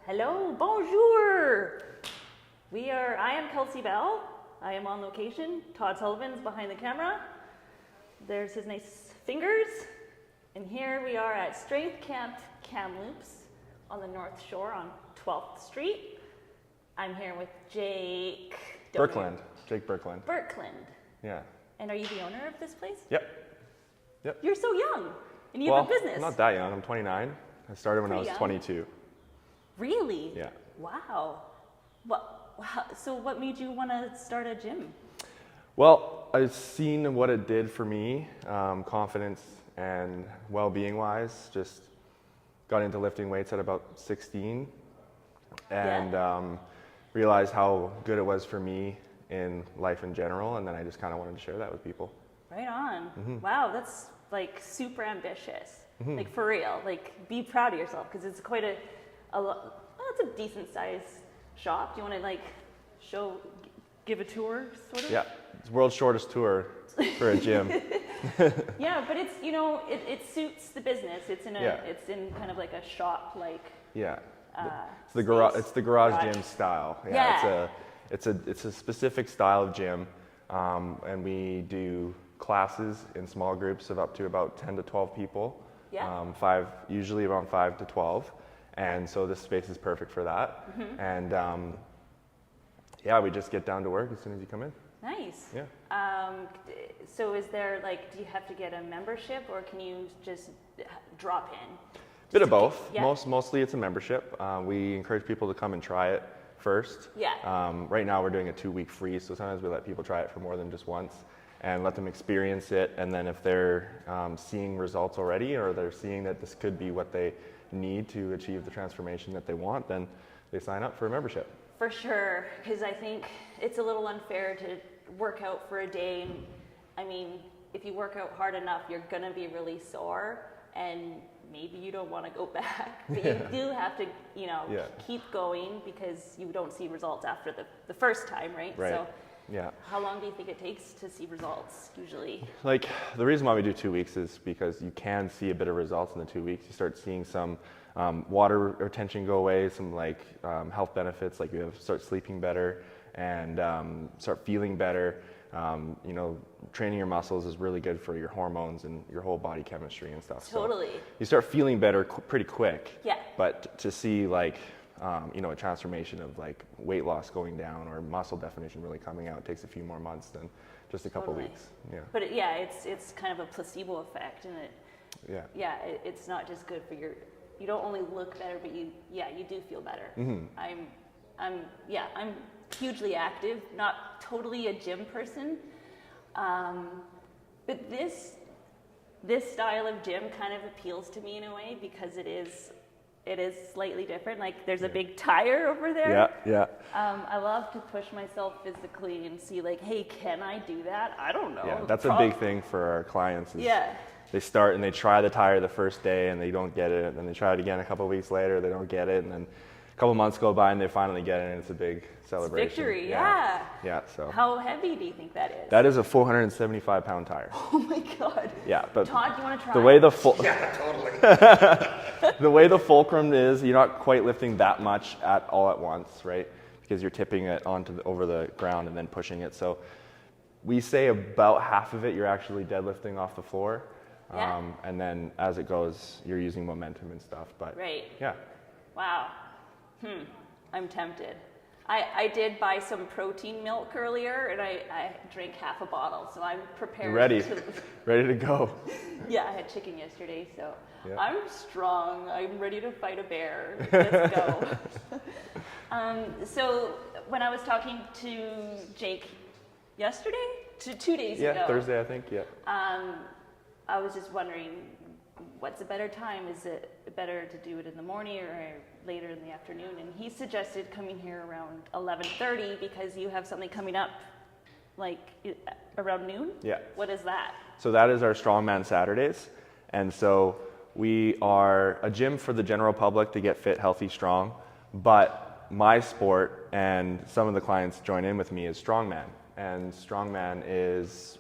Hello, bonjour. I am Kelsey Bell. I am on location. Todd Sullivan's behind the camera. There's his nice fingers. And here we are at Strength Camp Kamloops on the North Shore on 12th Street. I'm here with Jake Birkland. Jake Birkland. Birkland. Yeah. And are you the owner of this place? Yep. You're so young, and you have a business. I'm not that young. I'm 29. I started when I was 22. Really? Yeah. Wow. So what made you want to start a gym? Well, I've seen what it did for me, confidence and well-being wise. Just got into lifting weights at about 16 and realized how good it was for me in life in general. And then I just kind of wanted to share that with people. Right on. Mm-hmm. Wow, that's like super ambitious. Mm-hmm. Like for real. Like be proud of yourself because it's quite it's a decent sized shop. Do you want to give a tour sort of? Yeah, it's the world's shortest tour for a gym. Yeah, but it's, it suits the business. It's in kind of like a shop Yeah. It's the garage gym style. Yeah. It's a specific style of gym, and we do classes in small groups of up to about 10 to 12 people. Yeah. Usually around 5 to 12, and so this space is perfect for that. Mm-hmm. And we just get down to work as soon as you come in. Nice. Yeah. So is there do you have to get a membership, or can you just drop in? Bit of both. Yeah. Mostly it's a membership. We encourage people to come and try it first. Yeah. Right now we're doing a 2-week free, so sometimes we let people try it for more than just once and let them experience it. And then if they're seeing results already, or they're seeing that this could be what they need to achieve the transformation that they want, then they sign up for a membership. For sure, because I think it's a little unfair to work out for a day. I mean, if you work out hard enough, you're gonna be really sore, and maybe you don't want to go back, but you do have to, keep going because you don't see results after the first time, right? Right. So, yeah. How long do you think it takes to see results usually? The reason why we do 2 weeks is because you can see a bit of results in the 2 weeks. You start seeing some water retention go away, some health benefits, like you start sleeping better and start feeling better. Training your muscles is really good for your hormones and your whole body chemistry and stuff. Totally. So you start feeling better pretty quick. Yeah. But to see a transformation of weight loss going down or muscle definition really coming out, it takes a few more months than just a couple weeks. Yeah. But it's kind of a placebo effect, and it's not just good for you don't only look better, but you do feel better. Mm-hmm. I'm hugely active, not totally a gym person, but this style of gym kind of appeals to me in a way because it is slightly different. There's a big tire over there. Yeah. I love to push myself physically and see hey, can I do that? I don't know. Yeah, that's a big thing for our clients. They start and they try the tire the first day and they don't get it, and then they try it again a couple of weeks later, they don't get it, and then a couple months go by and they finally get it, and it's a big celebration. It's victory, yeah. Yeah, so. How heavy do you think that is? That is a 475-pound tire. Oh my God. Yeah, but Todd, do you want to try? The way totally. The way the fulcrum is, you're not quite lifting that much all at once, right? Because you're tipping it over the ground and then pushing it. So we say about half of it you're actually deadlifting off the floor. Yeah. And then as it goes, you're using momentum and stuff. But right. Yeah. Wow. I'm tempted. I did buy some protein milk earlier, and I drank half a bottle, so I'm prepared. Ready to go. Yeah, I had chicken yesterday, so yeah. I'm strong. I'm ready to fight a bear. Let's go. So when I was talking to Jake yesterday, 2 days ago. Yeah, Thursday, I think. Yeah. I was just wondering, what's a better time? Is it better to do it in the morning or later in the afternoon? And he suggested coming here around 11:30 because you have something coming up around noon? Yeah. What is that? So that is our Strongman Saturdays. And so we are a gym for the general public to get fit, healthy, strong. But my sport and some of the clients join in with me is Strongman. And Strongman is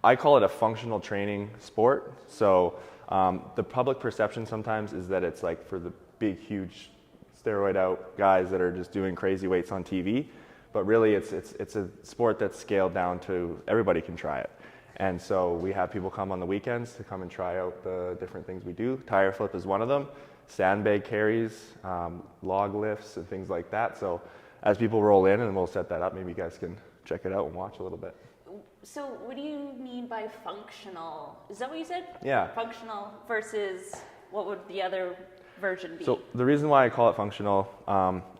I call it a functional training sport. So The public perception sometimes is that it's like for the big, huge steroid out guys that are just doing crazy weights on TV, but really it's a sport that's scaled down to everybody can try it. And so we have people come on the weekends to come and try out the different things we do. Tire flip is one of them, sandbag carries, log lifts and things like that. So as people roll in, and we'll set that up, maybe you guys can check it out and watch a little bit. So what do you mean by functional? Is that what you said? Yeah. Functional versus what would the other version be? So the reason why I call it functional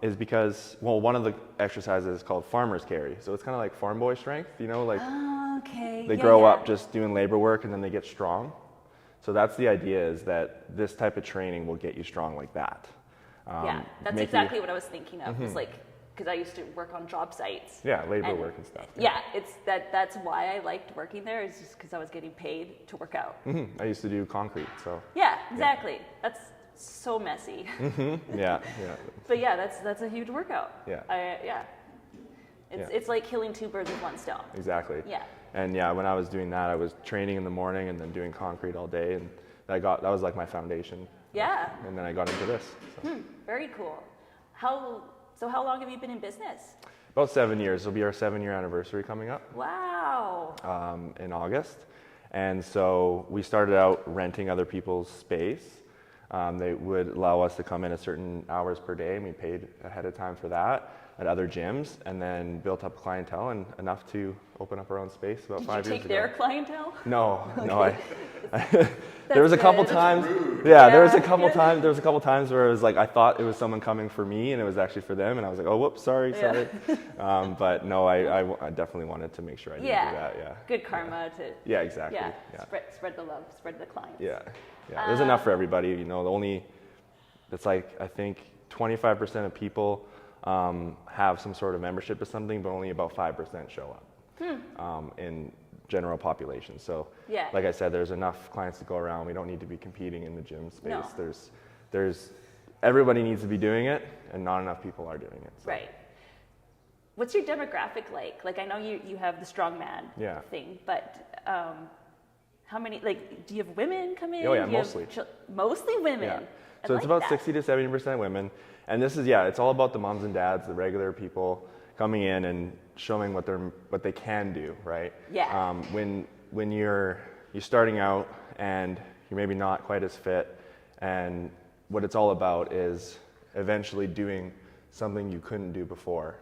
is because, well, one of the exercises is called farmer's carry. So it's kind of like farm boy strength, you know, like they grow up just doing labor work and then they get strong. So that's the idea, is that this type of training will get you strong like that. That's exactly what I was thinking of. Was like, because I used to work on job sites. Yeah, labor work and stuff. Yeah, it's that's why I liked working there, is just because I was getting paid to work out. I used to do concrete, so. Yeah, exactly. That's so messy. Yeah. But yeah, that's a huge workout. Yeah. It's like killing two birds with one stone. Exactly. Yeah. And yeah, when I was doing that, I was training in the morning and then doing concrete all day, and that was like my foundation. Yeah. And then I got into this. So. Very cool. How long have you been in business? About 7 years. It'll be our 7-year anniversary coming up. Wow. In August. And so we started out renting other people's space. They would allow us to come in at certain hours per day, and we paid ahead of time for that at other gyms, and then built up clientele and enough to open up our own space about 5 years ago. Did you take their clientele? No, Okay. no. There was a couple times. Yeah, there was a couple times. There was a couple times where it was like I thought it was someone coming for me, and it was actually for them, and I was like, oh, whoops, sorry. But no, I definitely wanted to make sure I didn't do that. Yeah. Good karma to. Yeah, exactly. Yeah. Yeah. Spread the love, spread the clients. Yeah. There's enough for everybody. You know, it's like I think 25% of people have some sort of membership to something, but only about 5% show up in general population. So, like I said, there's enough clients to go around. We don't need to be competing in the gym space. No. There's everybody needs to be doing it, and not enough people are doing it. So. Right. What's your demographic like? Like, I know you have the strongman thing, but how many? Like, do you have women come in? Oh yeah, mostly. Mostly women. Yeah. So it's about 60 to 70% women, and this is it's all about the moms and dads, the regular people coming in and showing what they can do, right? Yeah. When you're starting out and you're maybe not quite as fit, and what it's all about is eventually doing something you couldn't do before,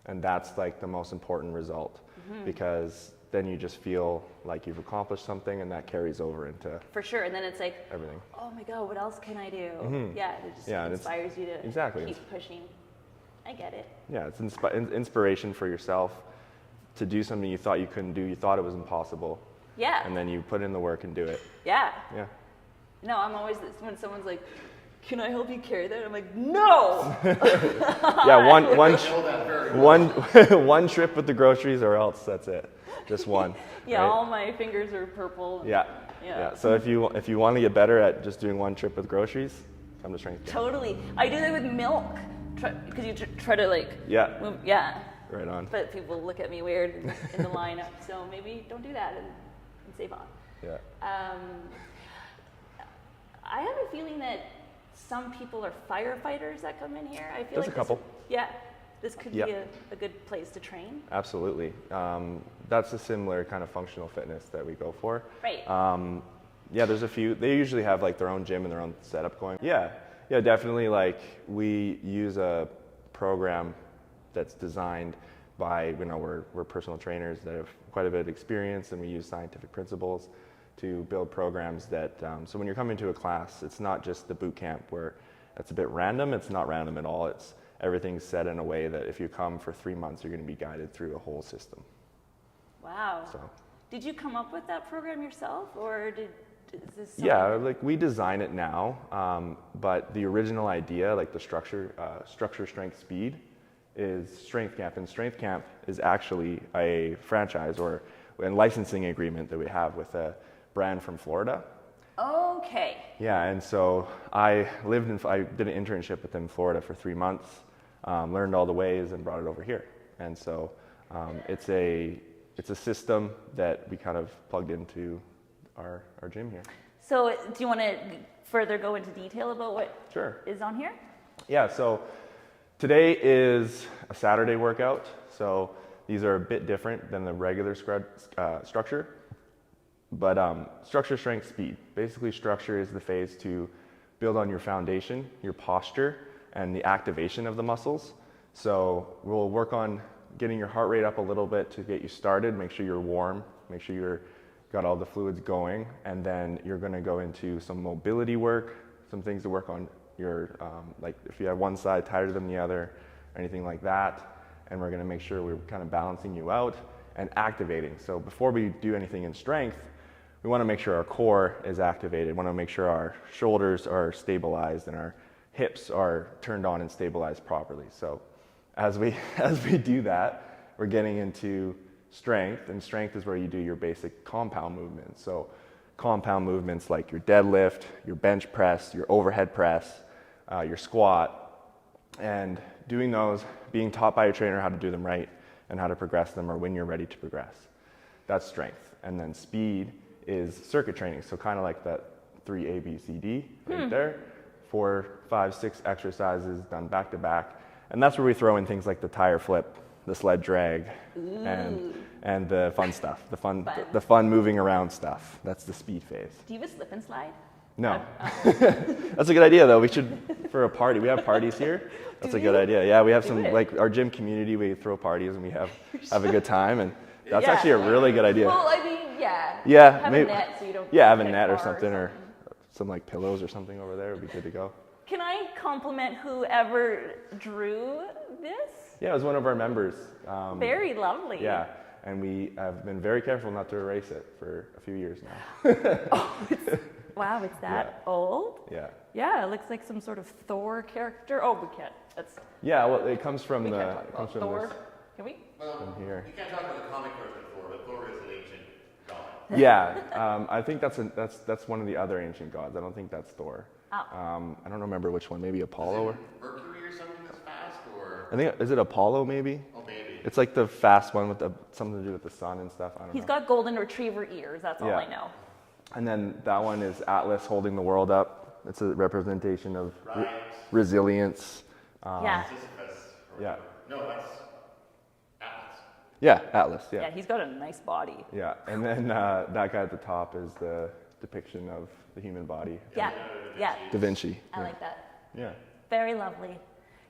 and that's like the most important result, because then you just feel like you've accomplished something, and that carries over into for sure. And then it's like everything. Oh my God, what else can I do? Yeah, it just inspires you to keep pushing. I get it. Yeah, it's inspiration for yourself to do something you thought you couldn't do. You thought it was impossible. Yeah. And then you put in the work and do it. Yeah. Yeah. No, I'm always, when someone's like, can I help you carry that? I'm like, no. Yeah, one trip with the groceries, or else that's it. Just one. Yeah, right? all my fingers are purple. Yeah. So if you want to get better at just doing one trip with groceries, come to strength. Totally. I do that with milk, because you try to like. Yeah. Yeah. Right on. But people look at me weird in the lineup, so maybe don't do that and save on. Yeah. I have a feeling that some people are firefighters that come in here. I feel There's like a couple. This could be a good place to train. Absolutely. That's a similar kind of functional fitness that we go for. Right. There's a few. They usually have like their own gym and their own setup going. Yeah, definitely. Like we use a program that's designed by, we're personal trainers that have quite a bit of experience, and we use scientific principles to build programs that, so when you're coming to a class, it's not just the boot camp where it's a bit random. It's not random at all. Everything's set in a way that if you come for 3 months, you're going to be guided through a whole system. Wow. So. Did you come up with that program yourself, or is this something? Yeah, like we design it now, but the original idea, like the structure, strength, speed, is Strength Camp, and Strength Camp is actually a franchise or a licensing agreement that we have with a brand from Florida. Okay. Yeah, and so I did an internship with them in Florida for 3 months, learned all the ways, and brought it over here. And so it's a system that we kind of plugged into our gym here. So do you want to further go into detail about what Sure. is on here? Yeah, so today is a Saturday workout. So these are a bit different than the regular structure. But structure, strength, speed. Basically, structure is the phase to build on your foundation, your posture, and the activation of the muscles. So we'll work on getting your heart rate up a little bit to get you started, make sure you're warm, make sure you're got all the fluids going, and then you're gonna go into some mobility work, some things to work on your, like if you have one side tighter than the other, or anything like that, and we're gonna make sure we're kind of balancing you out and activating. So before we do anything in strength, we wanna make sure our core is activated. We wanna make sure our shoulders are stabilized and our hips are turned on and stabilized properly. So as we do that, we're getting into strength, and strength is where you do your basic compound movements. So compound movements like your deadlift, your bench press, your overhead press, your squat, and doing those, being taught by a trainer how to do them right and how to progress them, or when you're ready to progress. That's strength. And then speed is circuit training. So kind of like that 3 A, B, C, D right there. 4, 5, 6 exercises done back to back. And that's where we throw in things like the tire flip, the sled drag, and the fun stuff, the fun moving around stuff. That's the speed phase. Do you have a slip and slide? No. That's a good idea though. We should, for a party, we have parties here. That's a good idea. Yeah, we have some, like our gym community, we throw parties and we have a good time, and that's actually a really good idea. Well, I mean, yeah. Yeah, have maybe, a net so you don't have a get net or far something, or some like pillows or something over there would be good to go. Can I compliment whoever drew this? Yeah, it was one of our members. Very lovely. Yeah, and we have been very careful not to erase it for a few years now. Wow, it's that old? Yeah. Yeah, it looks like some sort of Thor character. Oh, we can't. That's. Yeah, well, it comes from We the. can't talk It about comes from Thor. this. Can we? From here. You can't talk about the comic version of Thor, but Thor is an ancient god. Yeah, I think that's one of the other ancient gods. I don't think that's Thor. Oh. I don't remember which one. Maybe Apollo or. Mercury or something that's fast, or I think is it Apollo maybe? oh maybe. It's like the fast one with something to do with the sun and stuff. I don't He's know. got golden retriever ears. That's all I know. And then that one is Atlas holding the world up. It's a representation of Right. resilience. Yeah. Sisyphus. Or Yeah. No, that's Atlas. Yeah, Atlas. Yeah. Yeah, he's got a nice body. Yeah. And then that guy at the top is the depiction of the human body. Yeah. Yeah. Da Vinci. I like that. Yeah. Very lovely.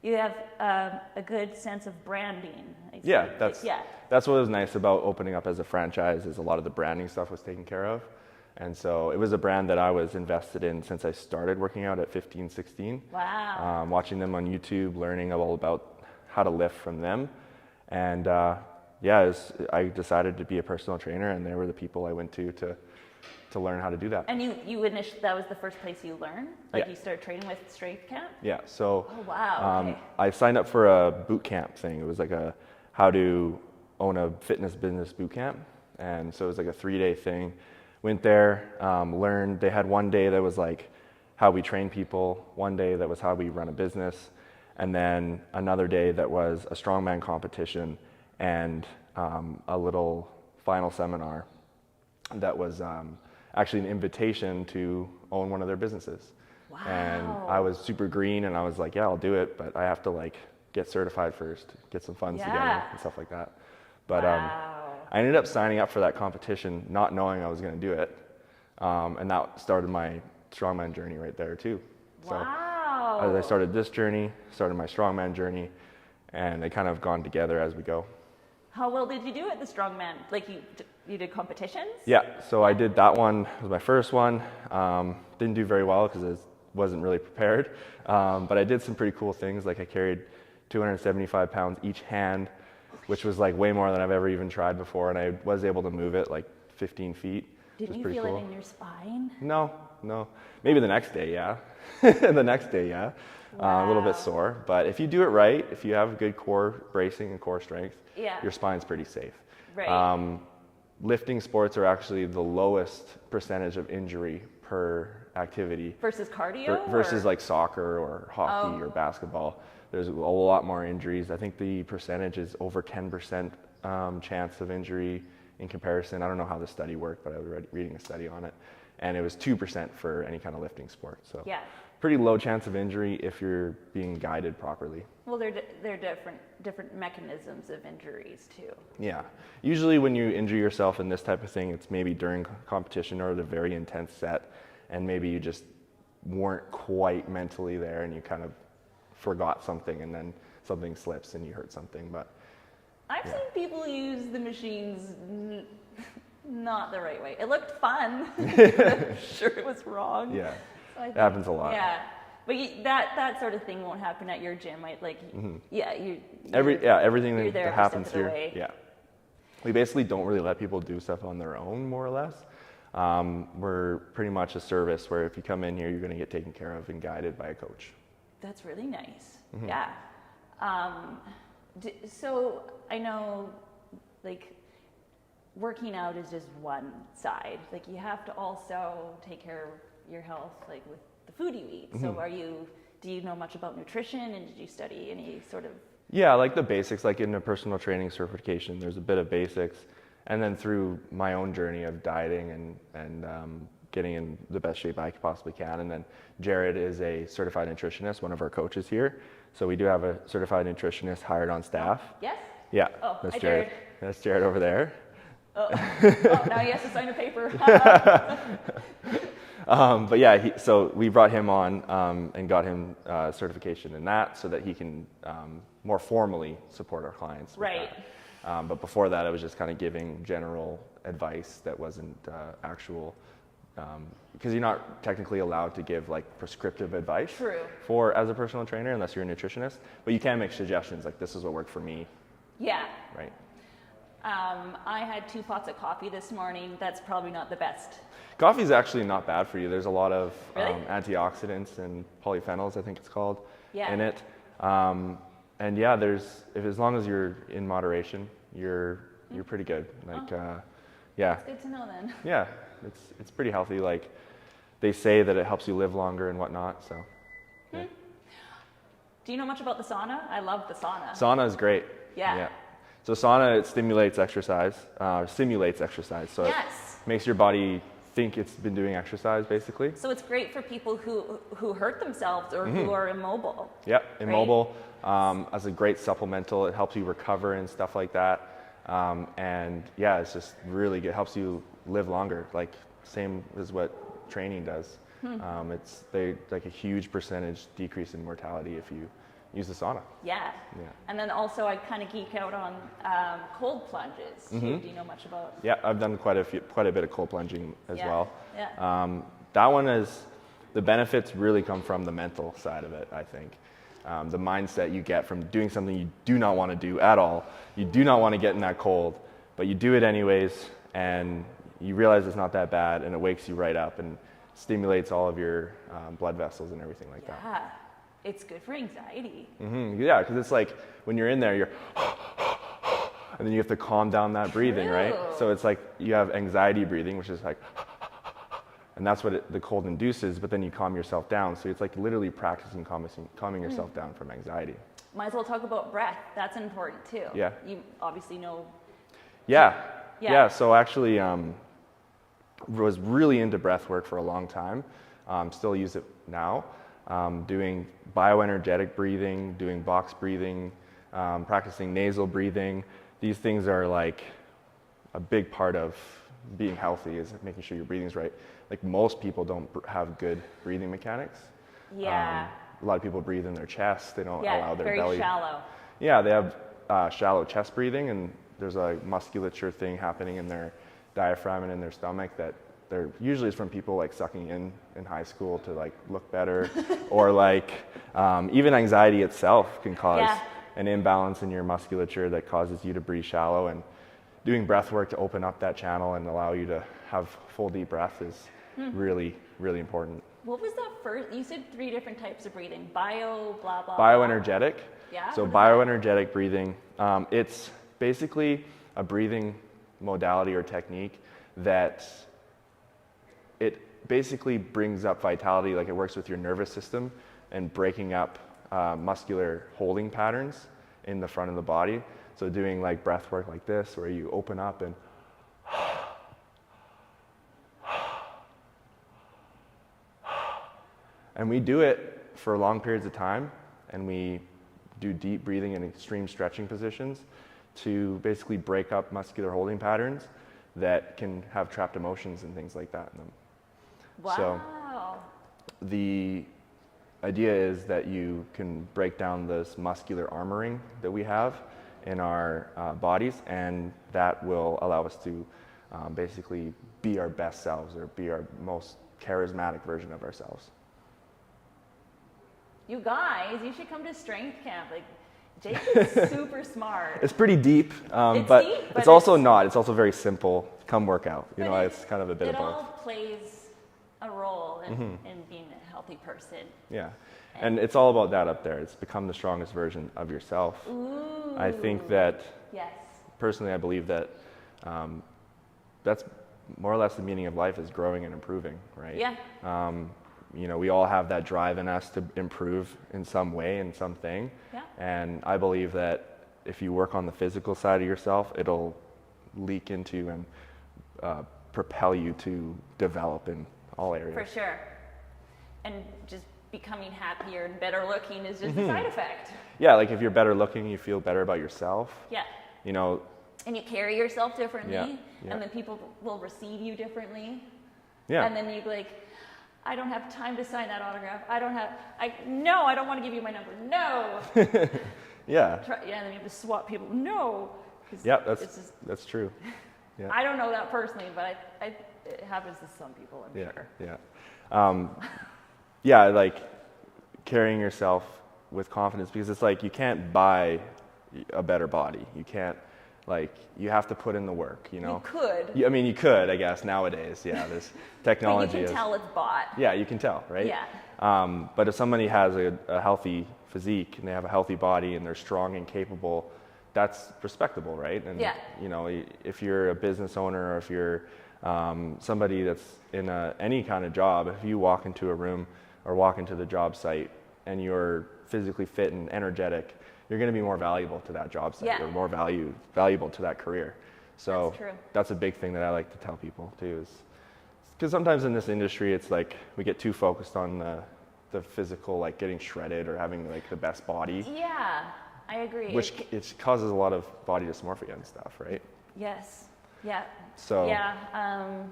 You have a good sense of branding. I see. Yeah, Yeah. that's what was nice about opening up as a franchise, is a lot of the branding stuff was taken care of. And so it was a brand that I was invested in since I started working out at 15, 16. Wow. Watching them on YouTube, learning all about how to lift from them. And I decided to be a personal trainer, and they were the people I went to learn how to do that. And you initially, that was the first place you learned? Like Yeah. you started training with Strength Camp? Yeah, so Oh, wow. Okay. I signed up for a boot camp thing. It was like a how to own a fitness business boot camp. And so it was like a 3-day thing. Went there, learned. They had one day that was like how we train people, one day that was how we run a business, and then another day that was a strongman competition and a little final seminar that was actually an invitation to own one of their businesses. Wow. And I was super green, and I was like, yeah, I'll do it, but I have to like get certified first, get some funds together and stuff like that. But I ended up signing up for that competition not knowing I was going to do it. And that started my strongman journey right there too. So as I started this journey, started my strongman journey, and they kind of gone together as we go. How well did you do at the strongman? Like you did competitions? Yeah, so I did that one. It was my first one. Didn't do very well because I wasn't really prepared. But I did some pretty cool things. Like I carried 275 pounds each hand, which was like way more than I've ever even tried before. And I was able to move it like 15 feet. Didn't you feel it in your spine? No. Maybe the next day, yeah. The next day, yeah. A little bit sore. But if you do it right, if you have good core bracing and core strength, your spine's pretty safe. Right. Lifting sports are actually the lowest percentage of injury per activity. Versus cardio? Versus like soccer or hockey or basketball. There's a lot more injuries. I think the percentage is over 10% chance of injury in comparison. I don't know how the study worked, but I was reading a study on it. and it was 2% for any kind of lifting sport. So Yeah. pretty low chance of injury if you're being guided properly. Well, they're different mechanisms of injuries too. Yeah. Usually when you injure yourself in this type of thing, it's maybe during competition or at a very intense set, and maybe you just weren't quite mentally there and you kind of forgot something, and then something slips and you hurt something. But I've seen people use the machines not the right way. It looked fun, but I'm sure it was wrong. yeah, So I it think- happens a lot. Yeah, but that sort of thing won't happen at your gym, right? Like, Everything you're that there happens every step of here. the way. Yeah. We basically don't really let people do stuff on their own, more or less. We're pretty much a service where if you come in here, you're going to get taken care of and guided by a coach. That's really nice. Mm-hmm. Yeah. So I know, like, working out is just one side. Like, you have to also take care of your health, like with the food you eat. So do you know much about nutrition, and did you study any sort of? Yeah, like the basics, like in a personal training certification, there's a bit of basics. And then through my own journey of dieting and getting in the best shape I possibly can. And then Jared is a certified nutritionist, one of our coaches here. So we do have a certified nutritionist hired on staff. Yes? Yeah, Oh, that's hi, Jared. Jared. That's Jared over there. Oh, now he has to sign a paper. But yeah, so we brought him on and got him certification in that so that he can more formally support our clients. with Right. that. But before that, I was just kind of giving general advice that wasn't actual, because you're not technically allowed to give like prescriptive advice True. as a personal trainer unless you're a nutritionist. But you can make suggestions like this is what worked for me, Yeah. right? I had 2 pots of coffee this morning. That's probably not the best. Coffee is actually not bad for you. There's a lot of Really? antioxidants and polyphenols, I think it's called, Yeah. in it. And yeah, as long as you're in moderation, you're pretty good. Like, yeah, Good to know then. yeah, it's pretty healthy. Like they say that it helps you live longer and whatnot. So yeah. Do you know much about the sauna? I love the sauna. Sauna is great. Yeah. So sauna, it simulates exercise. So Yes. it makes your body think it's been doing exercise, basically. So it's great for people who hurt themselves or who are immobile. Yep, immobile. As a great supplemental, it helps you recover and stuff like that. And yeah, it's just really good. It helps you live longer, like same as what training does. It's like a huge percentage decrease in mortality if you use the sauna. Yeah. Yeah. And then also I kind of geek out on cold plunges too. Do you know much about? Yeah, I've done quite a bit of cold plunging as Yeah, well. yeah. That one the benefits really come from the mental side of it, I think. The mindset you get from doing something you do not want to do at all. You do not want to get in that cold, but you do it anyways, and you realize it's not that bad, and it wakes you right up and stimulates all of your blood vessels and everything like that. Yeah. It's good for anxiety. Yeah, because it's like when you're in there, you're and then you have to calm down that breathing, right? True. So it's like you have anxiety breathing, which is like, and that's what the cold induces, but then you calm yourself down. So it's like literally practicing calming yourself down from anxiety. Might as well talk about breath. That's important too. Yeah. You obviously know. Yeah. Yeah. So actually, was really into breath work for a long time. Still use it now. Doing bioenergetic breathing, doing box breathing, practicing nasal breathing. These things are like a big part of being healthy, is making sure your breathing's right. Like most people don't have good breathing mechanics. Yeah. A lot of people breathe in their chest. They don't Yeah. allow their Very belly. shallow. Yeah, they have shallow chest breathing, and there's a musculature thing happening in their diaphragm and in their stomach that they're usually is from people like sucking in high school to like look better, or like even anxiety itself can cause an imbalance in your musculature that causes you to breathe shallow. And doing breath work to open up that channel and allow you to have full deep breath is really, really important. What was that first? You said 3 different types of breathing. Bio, blah, blah, Bioenergetic. Yeah, So what is bioenergetic breathing, it's basically a breathing modality or technique that it basically brings up vitality, like it works with your nervous system and breaking up muscular holding patterns in the front of the body. So doing like breath work like this, where you open up and And we do it for long periods of time, and we do deep breathing and extreme stretching positions to basically break up muscular holding patterns that can have trapped emotions and things like that in them. Wow. So the idea is that you can break down this muscular armoring that we have in our bodies, and that will allow us to basically be our best selves, or be our most charismatic version of ourselves. You guys, you should come to strength camp. Like, Jake is super smart. It's pretty deep, It's but deep, but it's also not. It's also very simple. Come work out. You know, But it's kind of a bit of It both. all plays a role in being a healthy person. Yeah, and it's all about that up there. It's become the strongest version of yourself. Ooh. I think that, Yes. personally, I believe that that's more or less the meaning of life, is growing and improving, right? Yeah. You know, we all have that drive in us to improve in some way, in something. Yeah. And I believe that if you work on the physical side of yourself, it'll leak into and propel you to develop in all areas. For sure. And just becoming happier and better looking is just a side effect. Yeah, like if you're better looking, you feel better about yourself. Yeah. You know, And you carry yourself differently. Yeah, yeah. And then people will receive you differently. yeah. And then you like, I don't have time to sign that autograph. I don't want to give you my number. No. Yeah. Yeah, and then you have to swap people. No. 'Cause Yeah, it's just, that's true. Yeah. I don't know that personally, but it happens to some people, I'm Yeah, sure. yeah. Yeah, like carrying yourself with confidence, because it's like you can't buy a better body. You can't, like, you have to put in the work, you know? You could. I mean, you could, I guess, nowadays. Yeah, this technology But you can tell it's bought. Yeah, you can tell, right? Yeah. But if somebody has a healthy physique and they have a healthy body and they're strong and capable, that's respectable, right? And Yeah. you know, if you're a business owner, or if you're somebody that's in any kind of job, if you walk into a room or walk into the job site and you're physically fit and energetic, you're going to be more valuable to that job site, Yeah. or more valuable to that career. So That's true. that's a big thing that I like to tell people too, is because sometimes in this industry, it's like we get too focused on the physical, like getting shredded or having like the best body, Yeah, I agree. which it causes a lot of body dysmorphia and stuff, right? Yes. Yeah. So Yeah.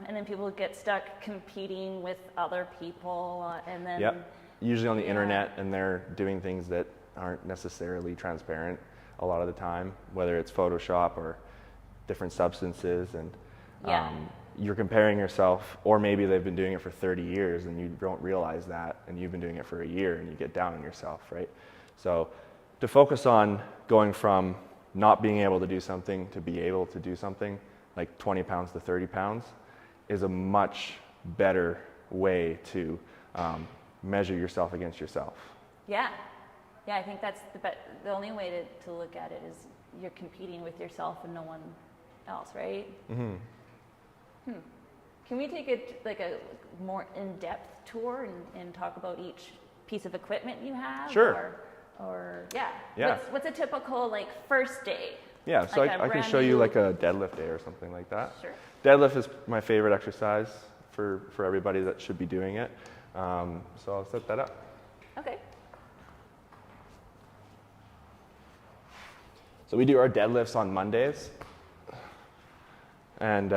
And then people get stuck competing with other people, and then. yep, usually on the Yeah. internet, and they're doing things that aren't necessarily transparent a lot of the time, whether it's Photoshop or different substances, and Yeah. you're comparing yourself, or maybe they've been doing it for 30 years and you don't realize that, and you've been doing it for a year and you get down on yourself, right? So to focus on going from not being able to do something to be able to do something, like 20 pounds to 30 pounds, is a much better way to measure yourself against yourself. Yeah. Yeah, I think that's the only way to look at it is you're competing with yourself and no one else, right? Mm-hmm. Can we take a more in-depth tour and talk about each piece of equipment you have? Sure. Or yeah. Yeah. What's a typical like first day? Yeah, so Like a I can brand show you new- like a deadlift day or something like that. Sure. Deadlift is my favorite exercise for everybody that should be doing it. So I'll set that up. Okay. So we do our deadlifts on Mondays. And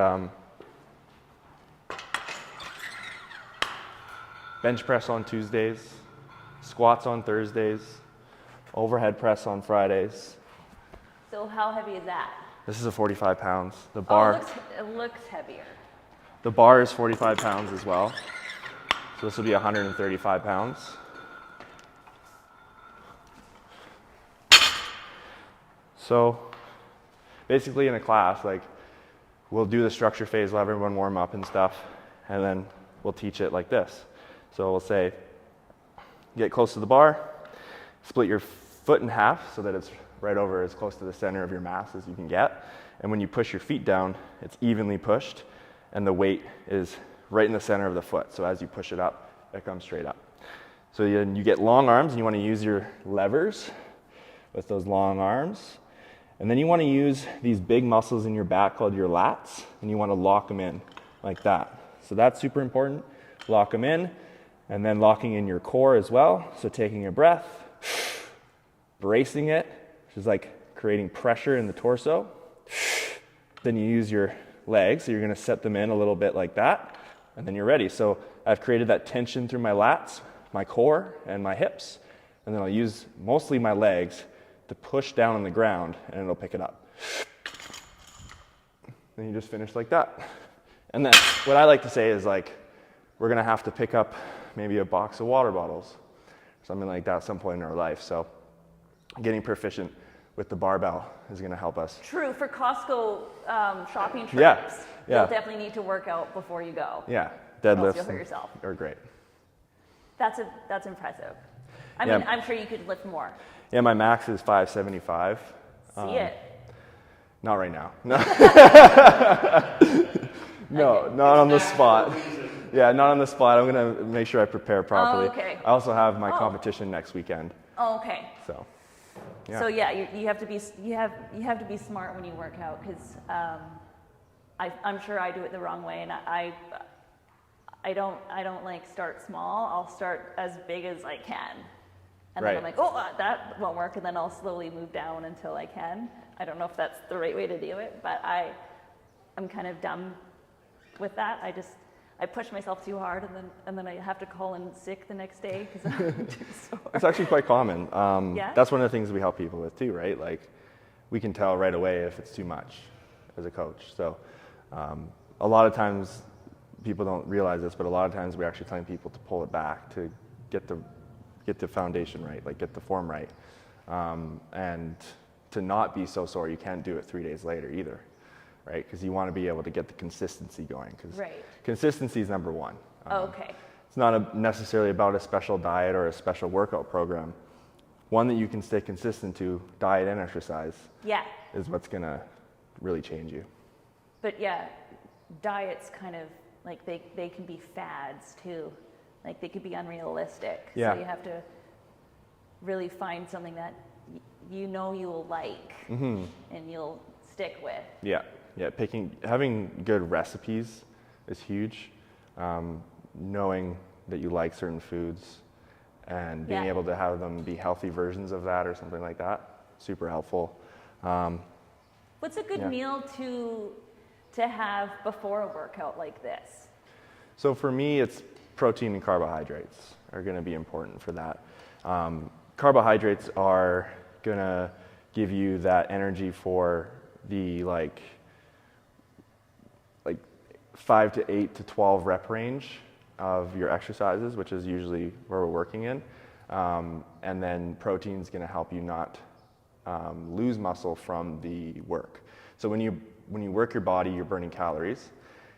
bench press on Tuesdays, squats on Thursdays, overhead press on Fridays. So how heavy is that? This is a 45 pounds. The Oh, bar, it looks heavier. the bar is 45 pounds as well. So this will be 135 pounds. So basically in a class, like we'll do the structure phase, we'll have everyone warm up and stuff, and then we'll teach it like this. So we'll say, get close to the bar, split your foot in half so that it's right over as close to the center of your mass as you can get. And when you push your feet down, it's evenly pushed, and the weight is right in the center of the foot. So as you push it up, it comes straight up. So then you get long arms, and you want to use your levers with those long arms. And then you want to use these big muscles in your back called your lats, and you want to lock them in like that. So that's super important. Lock them in, And then locking in your core as well. So taking a breath, bracing it, which is like creating pressure in the torso. Then you use your legs, so you're going to set them in a little bit like that, and then you're ready. So I've created that tension through my lats, my core, and my hips, and then I'll use mostly my legs to push down on the ground, and it'll pick it up. Then you just finish like that. And then what I like to say is like, we're going to have to pick up maybe a box of water bottles, something like that at some point in our life. So getting proficient with the barbell is going to help us. True, for Costco shopping trips, Yeah. you'll definitely need to work out before you go. Yeah, Else deadlifts you'll hurt yourself. are great. That's impressive. I mean, I'm sure you could lift more. Yeah, my max is 575. See it. Not right now. No, no, not on the spot. Yeah, not on the spot. I'm going to make sure I prepare properly. Oh, okay. I also have my competition next weekend. Oh, okay. So, yeah. So yeah, you have to be smart when you work out, because I'm sure I do it the wrong way, and I don't like start small. I'll start as big as I can, and then I'm like, oh, that won't work, and then I'll slowly move down until I can. I don't know if that's the right way to do it, but I'm kind of dumb with that. I push myself too hard, and then I have to call in sick the next day because I'm too sore. It's actually quite common. Yeah? That's one of the things we help people with too, right? Like, we can tell right away if it's too much as a coach. So a lot of times people don't realize this, but a lot of times we're actually telling people to pull it back to get the foundation right, like get the form right. And to not be so sore, you can't do it 3 days later either, right? Because you want to be able to get the consistency going. Because consistency is number one. Okay. It's not necessarily about a special diet or a special workout program. One that you can stay consistent to, diet and exercise, is what's going to really change you. But yeah, diets kind of, like they can be fads too. Like they could be unrealistic. Yeah. So you have to really find something that you know you'll like and you'll stick with. Yeah, having good recipes is huge. Knowing that you like certain foods and being able to have them be healthy versions of that or something like that, super helpful. What's a good meal to have before a workout like this? So for me, it's protein and carbohydrates are going to be important for that. Carbohydrates are going to give you that energy for the like 5 to 8 to 12 rep range of your exercises, which is usually where we're working in. And then protein is going to help you not lose muscle from the work. So when you work your body, you're burning calories.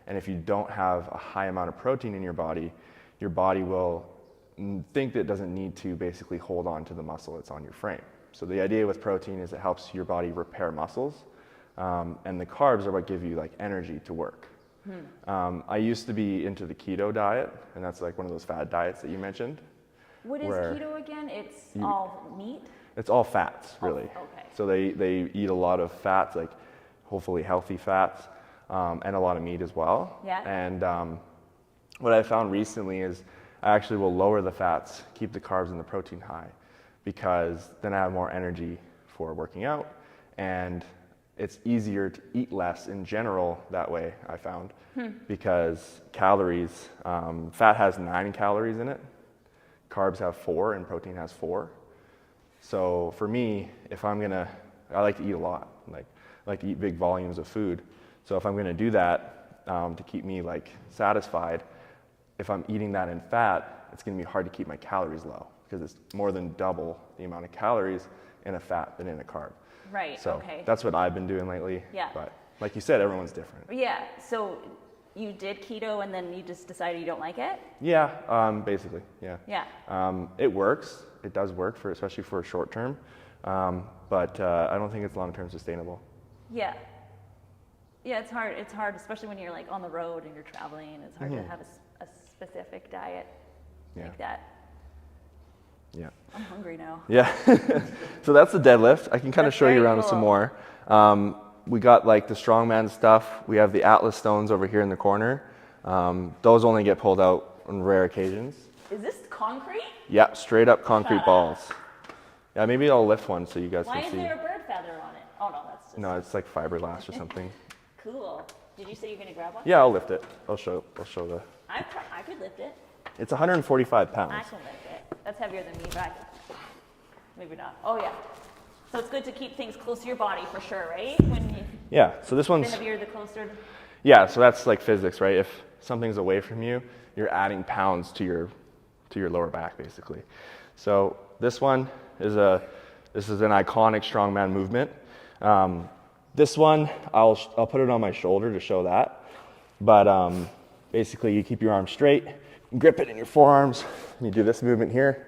And if you don't have a high amount of protein in your body will think that it doesn't need to basically hold on to the muscle that's on your frame. So the idea with protein is it helps your body repair muscles. And the carbs are what give you like energy to work. I used to be into the keto diet, and that's like one of those fad diets that you mentioned. What is keto again? It's all meat? It's all fats, really. Okay. So they eat a lot of fats, like hopefully healthy fats, and a lot of meat as well. Yeah. And what I found recently is I actually will lower the fats, keep the carbs and the protein high, because then I have more energy for working out, and it's easier to eat less in general that way, I found, because calories, fat has 9 calories in it, carbs have 4, and protein has 4. So for me, I like to eat a lot, I like to eat big volumes of food. So if I'm gonna do that to keep me like satisfied, if I'm eating that in fat, it's gonna be hard to keep my calories low, because it's more than double the amount of calories in a fat than in a carb. Right, so okay. That's what I've been doing lately. Yeah. But like you said, everyone's different. Yeah, so you did keto and then you just decided you don't like it? Yeah, basically, yeah. Yeah. It works. It does work, especially for short term. But I don't think it's long-term sustainable. Yeah. Yeah, it's hard. It's hard, especially when you're like on the road and you're traveling. It's hard to have a specific diet like that. Yeah. I'm hungry now. Yeah. So that's the deadlift. I can kind of show you around with some more. We got like the strongman stuff. We have the Atlas stones over here in the corner. Those only get pulled out on rare occasions. Is this concrete? Yeah, straight up concrete Shut balls. Yeah, maybe I'll lift one so you guys Why can is see. there a bird feather on it? Oh no, that's just No, it's like fiberglass or something. cool. Did you say you're gonna grab one? Yeah, I'll lift it. I'll show the. I could lift it. It's 145 I pounds. can lift it. That's heavier than me, but maybe not. Oh yeah. So it's good to keep things close to your body for sure, right? When you, Yeah, so this the one's, heavier, the closer. yeah, so that's like physics, right? If something's away from you, you're adding pounds to your lower back, basically. So this one is this is an iconic strongman movement. This one, I'll put it on my shoulder to show that. But basically, you keep your arms straight, you grip it in your forearms, and you do this movement here.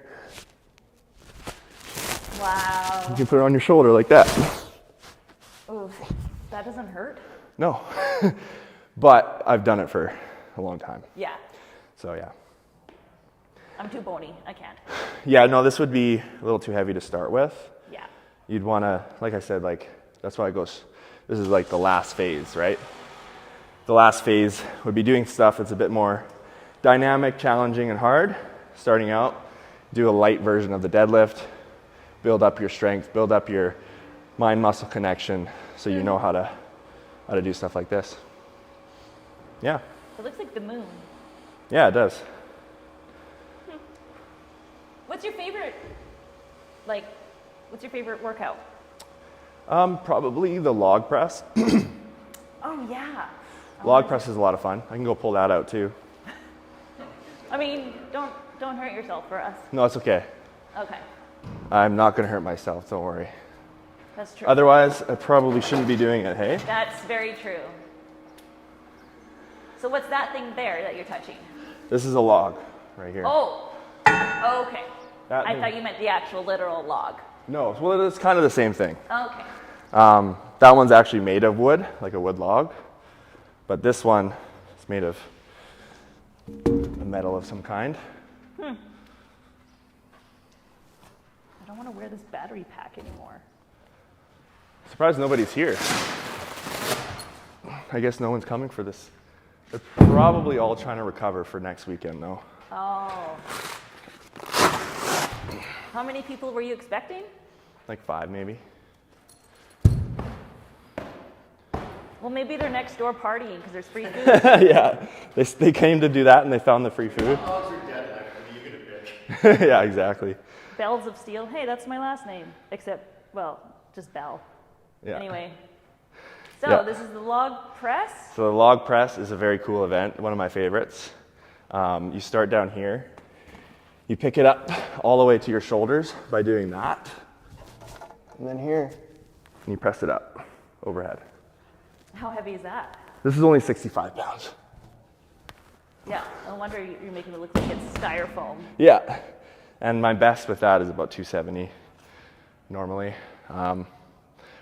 Wow. You can put it on your shoulder like that. Ooh, that doesn't hurt. No, but I've done it for a long time. Yeah. So yeah. I'm too bony. I can't. Yeah, no, this would be a little too heavy to start with. Yeah. You'd want to, like I said, like that's why it goes, this is like the last phase, right? The last phase would be doing stuff that's a bit more dynamic, challenging, and hard. Starting out, do a light version of the deadlift, build up your strength, build up your mind-muscle connection so you know how to do stuff like this. Yeah. It looks like the moon. Yeah, it does. What's your favorite? What's your favorite workout? Probably the log press. Oh yeah. Log press is a lot of fun. I can go pull that out too. I mean, don't hurt yourself for us. No, it's okay. Okay, I'm not going to hurt myself, don't worry. that's true. Otherwise, I probably shouldn't be doing it, hey? That's very true. So what's that thing there that you're touching? This is a log right here. Oh, okay. That I thing. thought you meant the actual literal log. No, well, it's kind of the same thing. Okay. That one's actually made of wood, like a wood log. But this one is made of a metal of some kind. I don't want to wear this battery pack anymore. Surprised nobody's here. I guess no one's coming for this. They're probably all trying to recover for next weekend, though. Oh. How many people were you expecting? Like 5, maybe. Well, maybe they're next door partying because there's free food. Yeah, they came to do that and they found the free food. Dogs are dead, like, what are you gonna pick? Yeah, exactly. Bells of Steel. Hey, that's my last name. Except, well, just Bell. Yeah. Anyway. So Yeah. this is the log press. So the log press is a very cool event, one of my favorites. You start down here. You pick it up all the way to your shoulders by doing that. And then here, and you press it up overhead. How heavy is that? This is only 65 pounds. Yeah, no wonder you're making it look like it's styrofoam. Yeah, and my best with that is about 270 normally,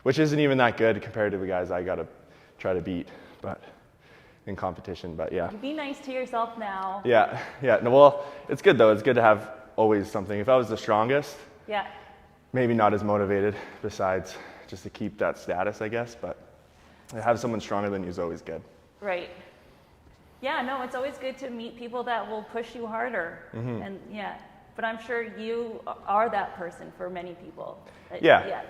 which isn't even that good compared to the guys I gotta try to beat, but in competition. But yeah, Be nice to yourself now. yeah. No, well, it's good though. It's good to have always something. If I was the strongest, Yeah. maybe not as motivated. Besides, just to keep that status, I guess. But to have someone stronger than you is always good. Right. Yeah, no, it's always good to meet people that will push you harder. Mm-hmm. And yeah, but I'm sure you are that person for many people. Yeah. Yeah.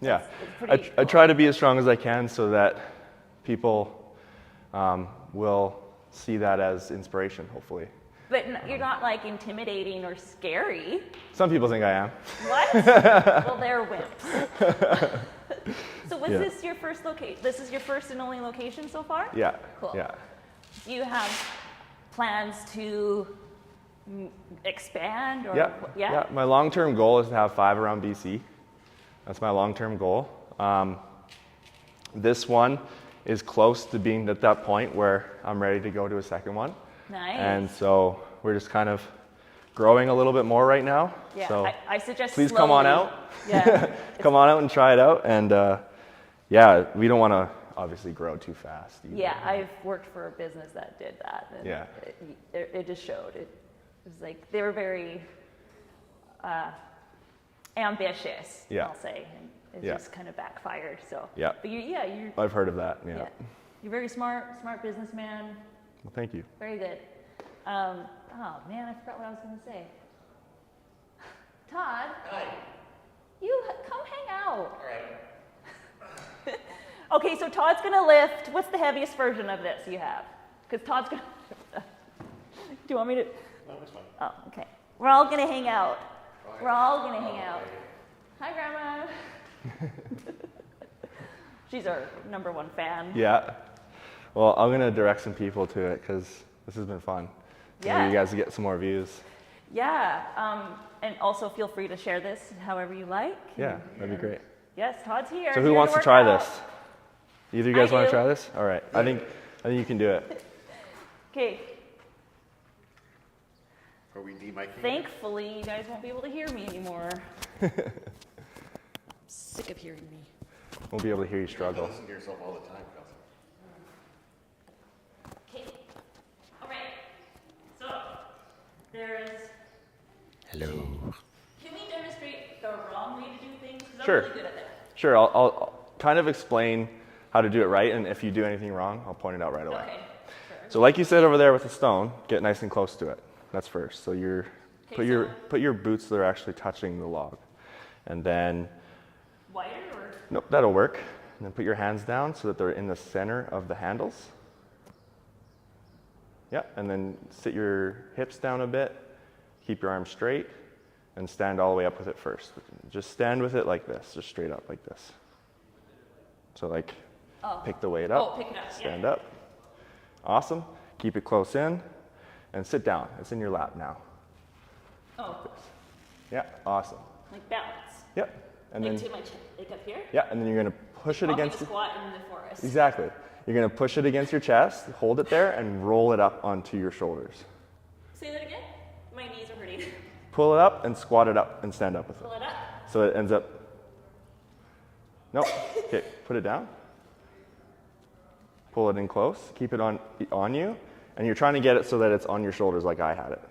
Yeah, It's pretty I try to be as strong as I can so that people will see that as inspiration, hopefully. But you're not like intimidating or scary. Some people think I am. What? Well, they're wimps. So was Yeah. this your first location? This is your first and only location so far? Yeah. Cool. Yeah. Do you have plans to expand or Yeah. My long-term goal is to have 5 around BC. That's my long-term goal. This one is close to being at that point where I'm ready to go to a second one. Nice. And so we're just kind of growing a little bit more right now. Yeah, So I suggest please come on slowly. out. Yeah. Come on out and try it out. And yeah, we don't want to obviously grow too fast either. Yeah, I've worked for a business that did that. And Yeah. It just showed. It was like they were very ambitious, Yeah. I'll say. And it Yeah. just kind of backfired. So Yeah. But you're I've heard of that. Yeah. yeah. You're very smart businessman. Well, thank you. Very good. Oh man, I forgot what I was going to say. Todd. Hi. You come hang out. All right. Okay, so Todd's going to lift. What's the heaviest version of this you have? Because Todd's going to. Do you want me to? No, it's fine. Oh, okay. We're all going to hang out. We're all going to hang out. Hi, Grandma. She's our #1 fan. Yeah. Well, I'm gonna direct some people to it because this has been fun. Yeah. Maybe you guys get some more views. Yeah. And also feel free to share this however you like. Yeah, that'd be great. Yes, Todd's here. So who here wants to work try out. this? Either of you guys I want to do. try this? All right. I think you can do it. Okay. Are we demiking? Thankfully, you guys won't be able to hear me anymore. Sick of hearing me. Won't be able to hear you You struggle. listen to yourself all the time, Kelsey. Okay. All right. So there's. Hello. Can we demonstrate the wrong way to do things? Because Sure. I'm really good at that. Sure. I'll kind of explain how to do it right, and if you do anything wrong, I'll point it out right away. Okay. Sure. So like you said over there with the stone, get nice and close to it. That's first. So Okay, put your boots that are actually touching the log, and then Wider or? nope, that'll work. And then put your hands down so that they're in the center of the handles. Yeah, and then sit your hips down a bit, keep your arms straight, and stand all the way up with it first. Just stand with it like this, just straight up like this. So like, pick the weight up, pick it up. stand Yeah. up. Awesome. Keep it close in, and sit down. It's in your lap now. Oh, Yeah, awesome. like balance. Yep. And Like then, to my chin, like up here. yeah, and then you're gonna push it I'll against. take a squat in the forest. Exactly. You're gonna push it against your chest, hold it there, and roll it up onto your shoulders. Say that again. My knees are hurting. Pull it up and squat it up and stand up with it. Pull it up. So it ends up. Nope. Okay, put it down. Pull it in close. Keep it on you, and you're trying to get it so that it's on your shoulders like I had it.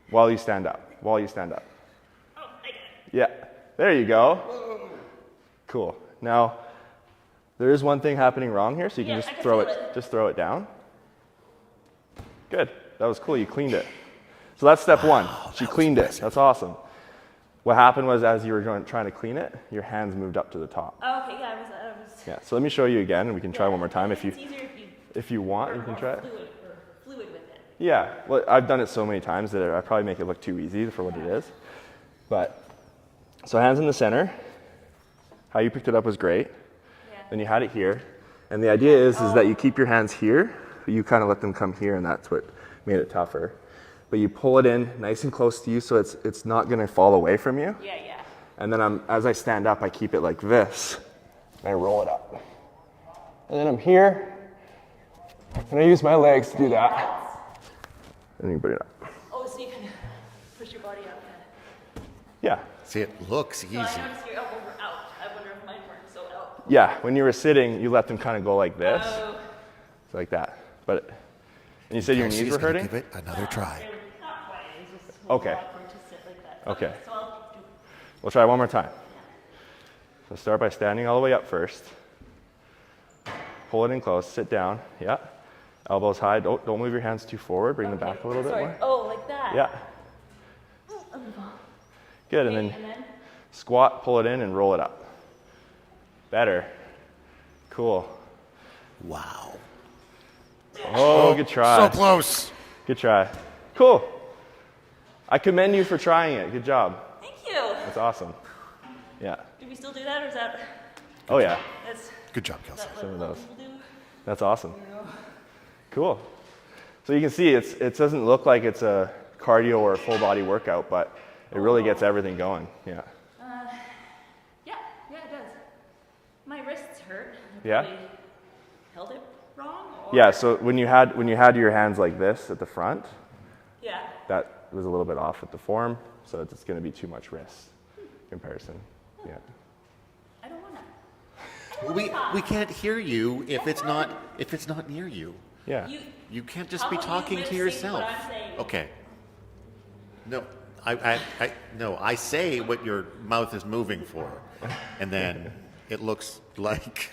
While you stand up. While you stand up. Oh, I got it. Yeah. There you go. Cool. Now, there is one thing happening wrong here, so you can Yeah, just I can throw feel it. it. Just throw it down. Good. That was cool. You cleaned it. So that's step one. She cleaned it. That's awesome. What happened was, as you were trying to clean it, your hands moved up to the top. Oh, okay, yeah, I was. Yeah. So let me show you again, and we can try one more time if you It's easier if you want. You can more try it. fluid with it. Yeah. Well, I've done it so many times that I probably make it look too easy for what it is. But so hands in the center. How you picked it up was great. Yeah. Then you had it here. And the idea is that you keep your hands here, but you kind of let them come here, and that's what made it tougher. But you pull it in nice and close to you so it's not going to fall away from you. Yeah, yeah. And then as I stand up, I keep it like this, and I roll it up. And then I'm here, and I use my legs to do that. And you bring it up. Oh, so you can push your body out. Yeah. See, it looks easy. So I noticed your elbows were out. I wonder if mine weren't so out. Yeah, when you were sitting, you let them kind of go like this, Oh, like that. And you said your knees Kelsey's were gonna hurting? Give it another try. not quite. It's just Okay. awkward to sit like that. Okay. So I'll do. We'll try one more time. So start by standing all the way up first. Pull it in close, sit down, yeah. Elbows high, don't move your hands too forward, bring them back a little bit Sorry. more. Oh, like that. Yeah, good, and Okay, then squat, pull it in, and roll it up. Better. Cool. Wow. Oh, good try. So close. Good try. Cool. I commend you for trying it. Good job. Thank you. That's awesome. Yeah. Do we still do that, or is that? Oh, yeah. That's Good job, Kelsey. that what Some of those. people do? That's awesome. Cool. So you can see it doesn't look like it's a cardio or a full body workout, but it really gets everything going. Yeah. Yeah, it does. My wrists hurt. I Yeah? probably held it wrong. Or, Yeah. So when you had your hands like this at the front, Yeah. that was a little bit off with the form, so it's going to be too much wrist comparison. Yeah. I don't want to. We can't hear you if it's not near you. Yeah. You can't just How be about you talking lip to sync yourself. what I'm saying? Okay. No, I say what your mouth is moving for, and then it looks like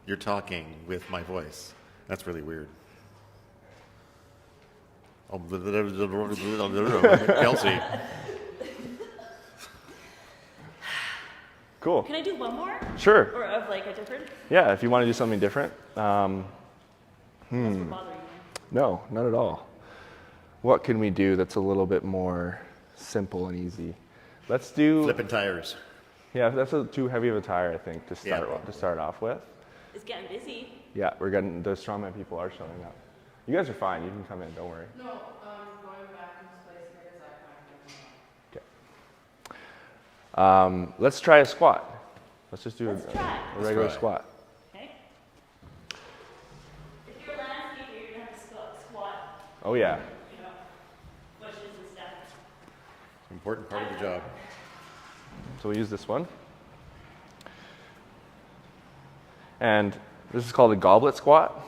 you're talking with my voice. That's really weird. Oh, Kelsey. Cool. Can I do one more? Sure. Or of like a different? Yeah, if you want to do something different. Unless we're bothering you. No, not at all. What can we do that's a little bit more simple and easy? Let's do. Flipping tires. Yeah, that's too heavy of a tire, I think, to Yeah. start off with. It's getting busy. Yeah, we're getting the strongman people are showing up. You guys are fine. You can come in. Don't worry. No, going back into place because I find Okay. Let's try a squat. Let's just do Let's try. a regular try. squat. Okay. If you're a landscaper, you're gonna have to squat, Oh yeah. you know, bushes and stuff. Important part of the job. So we use this one. And this is called a goblet squat.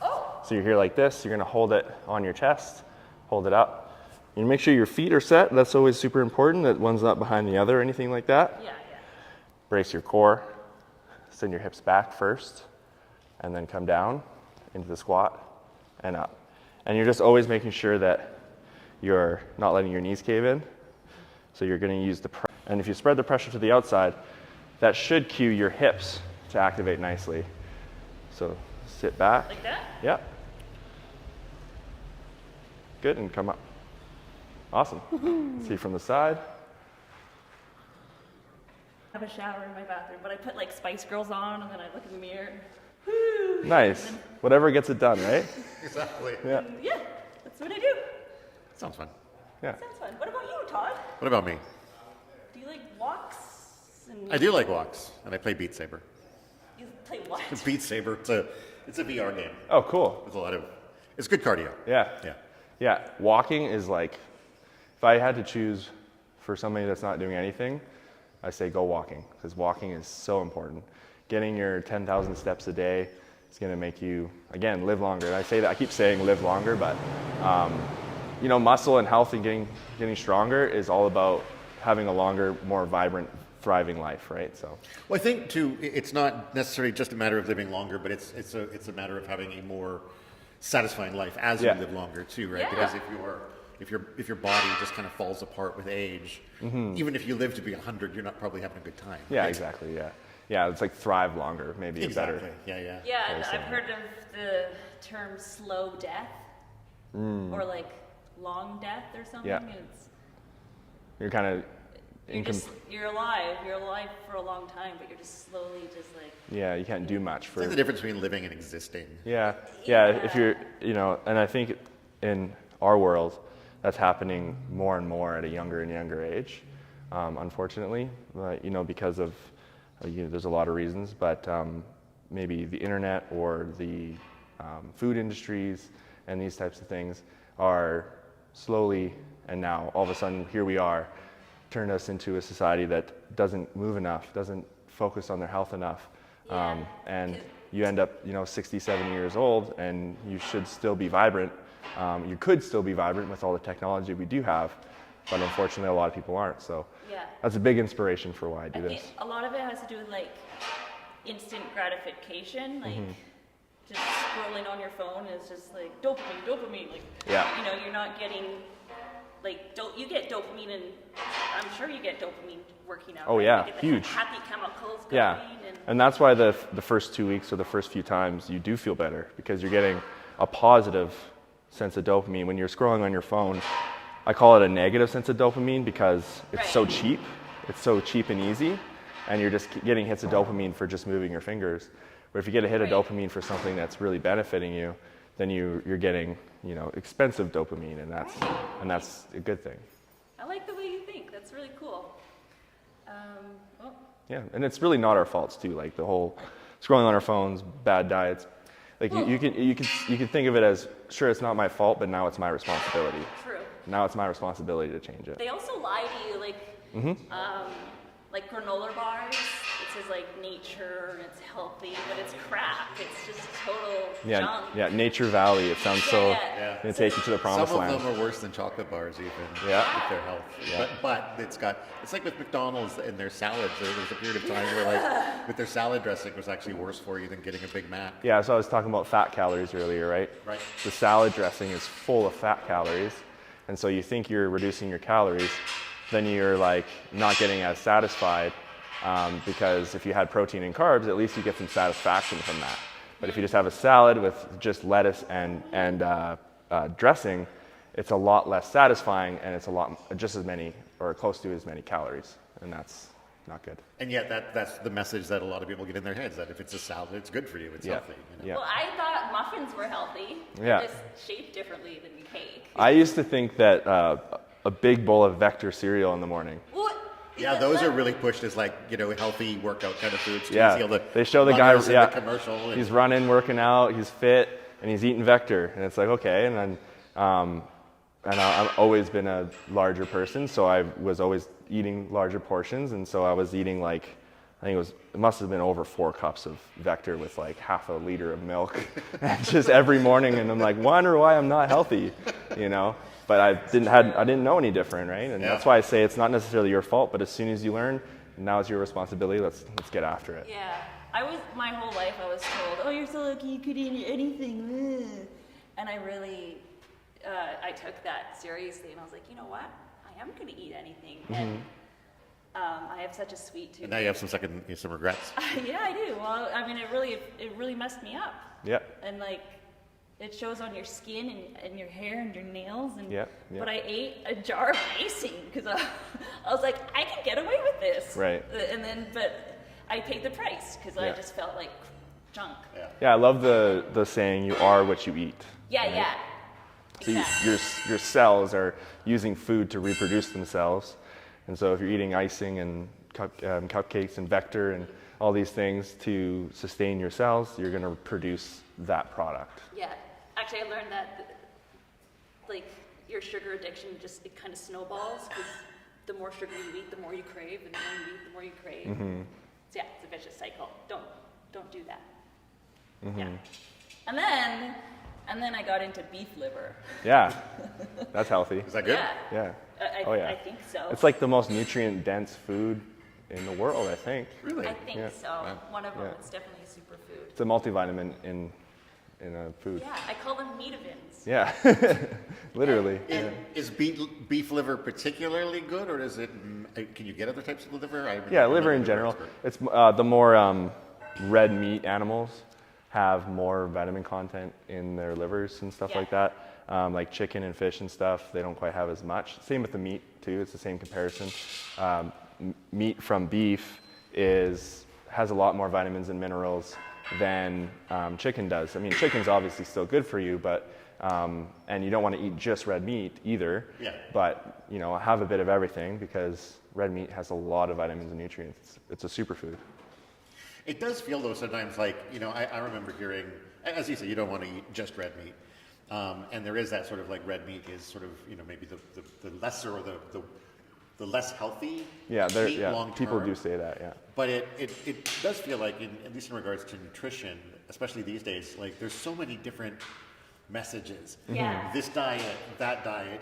Oh. So you're here like this. You're gonna hold it on your chest, hold it up. You make sure your feet are set. That's always super important, that one's not behind the other or anything like that. Yeah. Brace your core. Send your hips back first, and then come down into the squat and up. And you're just always making sure that you're not letting your knees cave in. So you're gonna use the pressure. And if you spread the pressure to the outside, that should cue your hips to activate nicely. So sit back. Like that? Yep. Good, and come up. Awesome. See from the side. I have a shower in my bathroom, but I put like Spice Girls on and then I look in the mirror. Nice. Whatever gets it done, right? Exactly. Yeah. And yeah, that's what I do. Sounds fun. Yeah. Sounds fun. What about you, Todd? What about me? Do you like walks? And I do like walks, and I play Beat Saber. You play what? Beat Saber. It's a VR game Oh, cool. with a lot of. It's good cardio. Yeah. Yeah. Yeah. Walking is like, if I had to choose for somebody that's not doing anything, I say go walking, because walking is so important. Getting your 10,000 steps a day is going to make you, again, live longer. And I say that, I keep saying live longer, but you know, muscle and health and getting stronger is all about having a longer, more vibrant, thriving life, right? So. Well, I think too, it's not necessarily just a matter of living longer, but it's a matter of having a more satisfying life as Yeah. you live longer too, right? Yeah. Because if your body just kind of falls apart with age, even if you live to be 100, you're not probably having a good time. Yeah, right? exactly. Yeah. Yeah, it's like thrive longer, maybe Exactly. better. Yeah. Yeah, and Very I've heard of the term slow death or like long death or something. Yeah. It's You're kind of you're alive for a long time, but you're just slowly just like yeah, you can't do much It's for like the difference between living and existing. Yeah. If Yeah. you're, you know, and I think in our world, that's happening more and more at a younger and younger age, unfortunately. You know, because of, you know, there's a lot of reasons, but maybe the internet or the food industries and these types of things are slowly, and now all of a sudden here we are, turned us into a society that doesn't move enough, doesn't focus on their health enough. Yeah. And you end up, you know, 67 years old, and you should still be vibrant. You could still be vibrant with all the technology we do have, but unfortunately, a lot of people aren't. So yeah. that's a big inspiration for why I do I think this. a lot of it has to do with like instant gratification, like just scrolling on your phone is just like dopamine. Like Yeah. you know, you're not getting like you get dopamine, and I'm sure you get dopamine working out. Oh, right? yeah, You get the huge. happy chemicals going. Yeah, and that's why the first 2 weeks or the first few times you do feel better, because you're getting a positive sense of dopamine. When you're scrolling on your phone, I call it a negative sense of dopamine because it's so Right. cheap. It's so cheap and easy, and you're just getting hits of dopamine for just moving your fingers. But if you get a hit of Right. dopamine for something that's really benefiting you, then you're getting, you know, expensive dopamine, and that's a good thing. I like the way you think. That's really cool. Oh, Yeah, and it's really not our faults too. Like the whole scrolling on our phones, bad diets. Like you can think of it as, sure, it's not my fault, but now it's my responsibility. true. Now it's my responsibility to change it. They also lie to you, like granola bars. It's is like nature and it's healthy, but it's crap. It's just total Yeah, junk. yeah, Nature Valley. It sounds so. Yeah. Gonna take you to the promised Some of land. them are worse than chocolate bars, even Yeah. with their health. Yeah. But it's like with McDonald's and their salads. There was a period of time where, like, with their salad dressing was actually worse for you than getting a Big Mac. Yeah, so I was talking about fat calories earlier, right? Right. The salad dressing is full of fat calories, and so you think you're reducing your calories, then you're like not getting as satisfied because if you had protein and carbs, at least you get some satisfaction from that. But if you just have a salad with just lettuce and dressing, it's a lot less satisfying, and it's just as many or close to as many calories, and that's not good. And yet that's the message that a lot of people get in their heads, that if it's a salad, it's good for you, it's healthy. You know? Yeah. Well, I thought muffins were healthy. Yeah. They're just shaped differently than cake. I used to think that a big bowl of Vector cereal in the morning. What? Yeah, those are really pushed as, like, healthy workout kind of foods. Too. Yeah, You see all they show the guy. runners in Yeah, the commercial. And he's running, working out, he's fit, and he's eating Vector, and it's like okay. And then, I've always been a larger person, so I was always eating larger portions, and so I was eating like, I think it must have been over 4 cups of Vector with like half a liter of milk, and just every morning. And I'm like, wonder why I'm not healthy, you know. But I didn't know any different, right? And that's why I say it's not necessarily your fault, but as soon as you learn, now it's your responsibility. Let's get after it. Yeah. My whole life I was told, oh, you're so lucky you could eat anything. Ugh. And I really, I took that seriously, and I was like, you know what? I am going to eat anything. And I have such a sweet tooth. And now you have some regrets. Yeah, I do. Well, I mean, it really messed me up. Yeah. And like, it shows on your skin and your hair and your nails. And Yeah, yeah. But I ate a jar of icing because I was like, I can get away with this. Right. But I paid the price because I Yeah. just felt like junk. Yeah, I love the saying, "You are what you eat." Yeah, right? yeah. So Exactly. your cells are using food to reproduce themselves, and so if you're eating icing and cupcakes and Vector and all these things to sustain your cells, you're going to produce that product. Yeah. Actually, I learned that like your sugar addiction it kind of snowballs because the more sugar you eat, the more you crave, and the more you eat, the more you crave. Mm-hmm. So yeah, it's a vicious cycle. Don't do that. Mm-hmm. Yeah. And then I got into beef liver. Yeah, that's healthy. Is that good? Yeah. Yeah. I think so. It's like the most nutrient-dense food in the world, I think. Really? I think Yeah. so. Wow. One of them Yeah. is definitely a superfood. It's a multivitamin in a food. Yeah, I call them meat-avins. Yeah, literally. Yeah. Is beef liver particularly good, or does it? Can you get other types of liver? Yeah, liver in general. It's the more red meat animals have more vitamin content in their livers and stuff Yeah. like that. Like chicken and fish and stuff, they don't quite have as much. Same with the meat too. It's the same comparison. Meat from beef has a lot more vitamins and minerals than chicken does. I mean, chicken's obviously still good for you, but and you don't want to eat just red meat either. Yeah. But have a bit of everything because red meat has a lot of vitamins and nutrients. It's a superfood. It does feel, though, sometimes like, I remember hearing, as you say, you don't want to eat just red meat. And there is that sort of like red meat is sort of, maybe the lesser or the less healthy meat long term. People do say that, yeah. But it does feel like, at least in regards to nutrition, especially these days, like there's so many different messages. Yeah. This diet,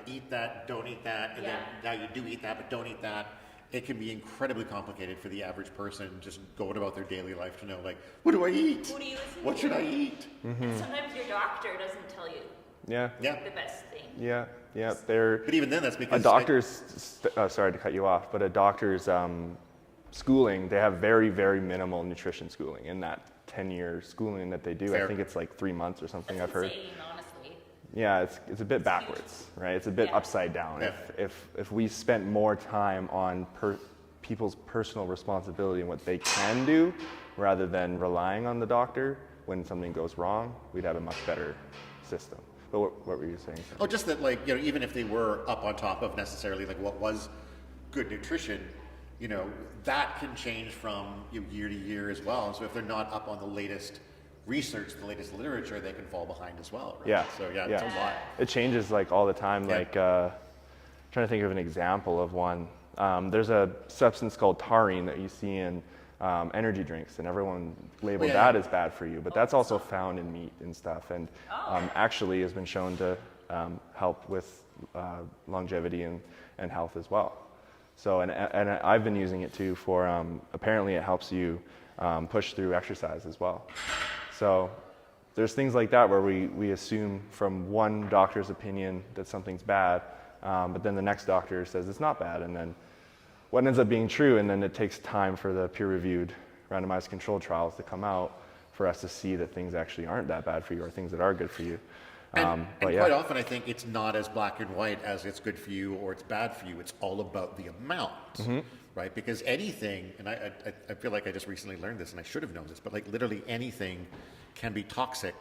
eat that, don't eat that, and then now you do eat that, but don't eat that. It can be incredibly complicated for the average person just going about their daily life to know, like, what do I eat? Who do you listen What to? should I eat? And sometimes your doctor doesn't tell you Yeah. Yeah. the best thing. Yeah. They're But even then, that's because a doctor's. Sorry to cut you off, but a doctor's schooling. They have very, very minimal nutrition schooling in that 10-year schooling that they do. Fair. I think it's like 3 months or something. That's I've heard. insane, honestly. Yeah, it's a bit backwards, right? It's a bit Yeah. upside down. Yeah. If we spent more time on people's personal responsibility and what they can do, rather than relying on the doctor when something goes wrong, we'd have a much better system. But what were you saying? Oh, just that, like, even if they were up on top of necessarily like what was good nutrition, that can change from year to year as well. And so if they're not up on the latest research, the latest literature, they can fall behind as well. Right? Yeah. So it's a lot. It changes like all the time. Yeah. Like trying to think of an example of one. There's a substance called taurine that you see in energy drinks, and everyone labeled Yeah. that as bad for you. But that's also found in meat and stuff, and actually has been shown to help with longevity and health as well. So, and I've been using it too for, apparently it helps you push through exercise as well. So there's things like that where we assume from one doctor's opinion that something's bad, but then the next doctor says it's not bad, and then what ends up being true, and then it takes time for the peer-reviewed randomized controlled trials to come out for us to see that things actually aren't that bad for you or things that are good for you. And quite often, I think it's not as black and white as it's good for you or it's bad for you. It's all about the amount, right? Because anything, and I feel like I just recently learned this, and I should have known this, but like literally anything can be toxic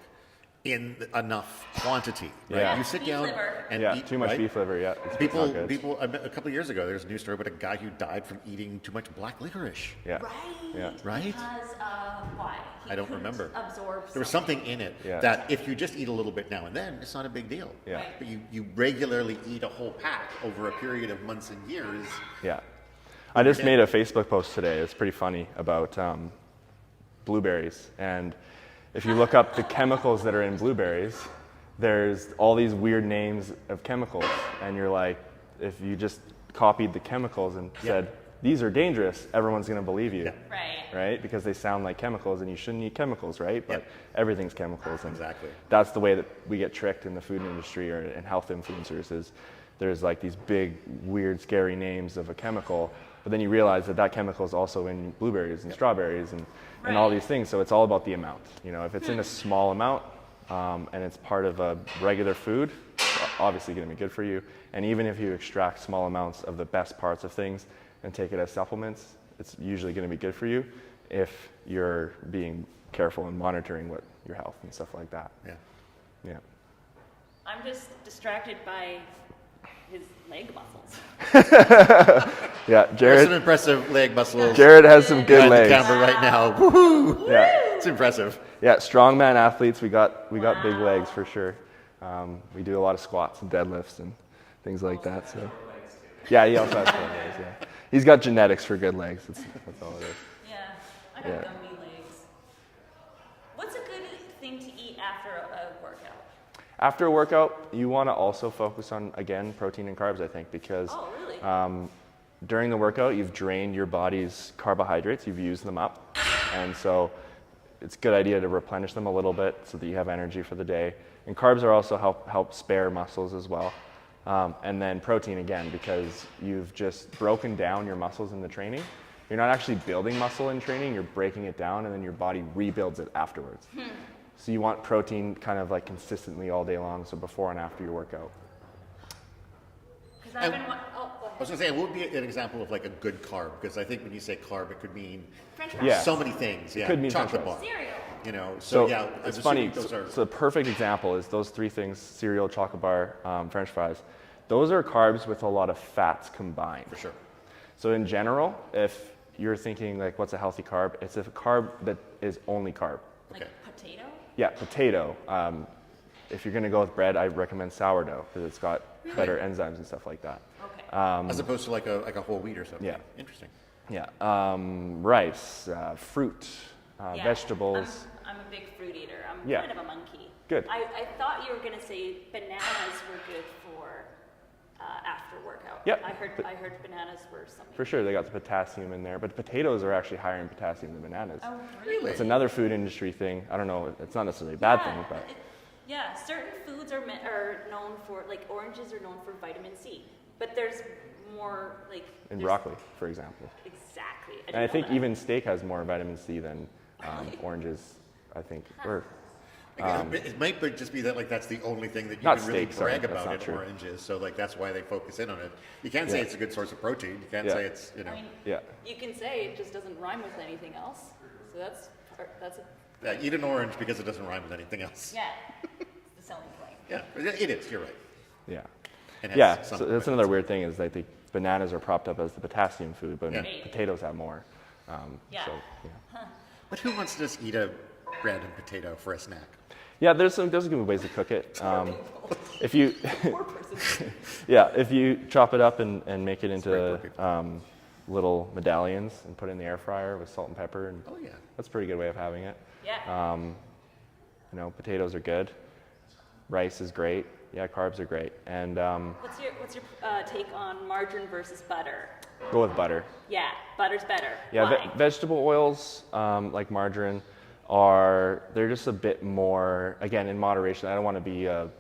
in enough quantity, right? Yeah. You sit Beef down liver. and Yeah, eat, too much right? beef liver, yeah. It's not good. People. A couple of years ago, there was a news story about a guy who died from eating too much black licorice. Yeah. Right. Yeah. Right? Because why? He I don't couldn't remember. Absorb There was something in it Yeah. that if you just eat a little bit now and then, it's not a big deal. Yeah. Right. But you regularly eat a whole pack over a period of months and years. Yeah. I just made a Facebook post today. It's pretty funny about blueberries. And if you look up the chemicals that are in blueberries, there's all these weird names of chemicals. And you're like, if you just copied the chemicals and said, these are dangerous, everyone's going to believe you. Yeah. Right. Right? Because they sound like chemicals and you shouldn't eat chemicals, right? But everything's chemicals. And Exactly. that's the way that we get tricked in the food industry or in health influencers is there's like these big, weird, scary names of a chemical, but then you realize that that chemical is also in blueberries and strawberries and all these things. So it's all about the amount. You know, if it's in a small amount and it's part of a regular food, it's obviously going to be good for you. And even if you extract small amounts of the best parts of things and take it as supplements, it's usually going to be good for you if you're being careful and monitoring what your health and stuff like that. Yeah. Yeah. I'm just distracted by his leg muscles. Yeah, There's some Jared. impressive leg muscles. Jared has some good behind the legs. camera right now. Woohoo! Yeah, It's impressive. yeah. Strongman athletes, we got big legs for sure. We do a lot of squats and deadlifts and things like that. So, yeah, he also has good legs. Yeah, he's got genetics for good legs. That's all it is. Yeah, I got Yeah. gummy legs. What's a good thing to eat after a workout? After a workout, you want to also focus on, again, protein and carbs, I think, because Oh, really? during the workout, you've drained your body's carbohydrates, you've used them up. And so it's a good idea to replenish them a little bit so that you have energy for the day. And carbs are also help spare muscles as well. And then protein again, because you've just broken down your muscles in the training. You're not actually building muscle in training, you're breaking it down and then your body rebuilds it afterwards. So you want protein kind of like consistently all day long, so before and after your workout. Because I've been. Go I was ahead. going to say, what would be an example of like a good carb? Because I think when you say carb, it could mean French fries. Yeah. so many things. Yeah, Could mean chocolate French bar. Cereal. You know, So yeah, I'm it's assuming funny. Those are So the perfect example is those three things: cereal, chocolate bar, French fries. Those are carbs with a lot of fats combined. for sure. So in general, if you're thinking like, what's a healthy carb? It's a carb that is only carb. Like Okay. potato? Yeah, potato. If you're going to go with bread, I recommend sourdough because it's got better enzymes and stuff like that. Okay. As opposed to like a whole wheat or something. yeah. Interesting. Yeah, rice, fruit, Yeah, vegetables. I'm a big fruit eater. I'm Yeah. kind of a monkey. Good. I thought you were going to say bananas were good for after workout. Yep. I heard bananas were something. For sure, they got the potassium in there, but potatoes are actually higher in potassium than bananas. Oh, really? It's another food industry thing. I don't know. It's not necessarily a bad thing, but Yeah, certain foods are known for, like oranges are known for vitamin C, but there's more like in there's- broccoli, for example. Exactly. And I didn't think know that. even steak has more vitamin C than oranges. I think, or It might just be that like that's the only thing that you Not can really steak, sorry, brag that's about not in true. oranges. So like that's why they focus in on it. You can't say Yeah. it's a good source of protein. You can't Yeah. say it's I mean, yeah, you can say it just doesn't rhyme with anything else. So that's a yeah, eat an orange because it doesn't rhyme with anything else. yeah, it's the selling point. Yeah, it is. You're right. yeah, It has yeah. some So that's another weird thing is like the bananas are propped up as the potassium food, but Yeah. potatoes have more. Yeah. So, yeah. But who wants to just eat a random potato for a snack? Yeah, there's good ways to cook it. If you, Poor person. yeah, if you chop it up and make it very poor into people. little medallions and put it in the air fryer with salt and pepper, and Oh yeah. that's a pretty good way of having it. Yeah. You know, potatoes are good. Rice is great. Yeah, carbs are great. And What's your take on margarine versus butter? go with butter. Yeah, butter's better. Yeah, Why? vegetable oils like margarine they're just a bit more, again, in moderation. I don't want to be True.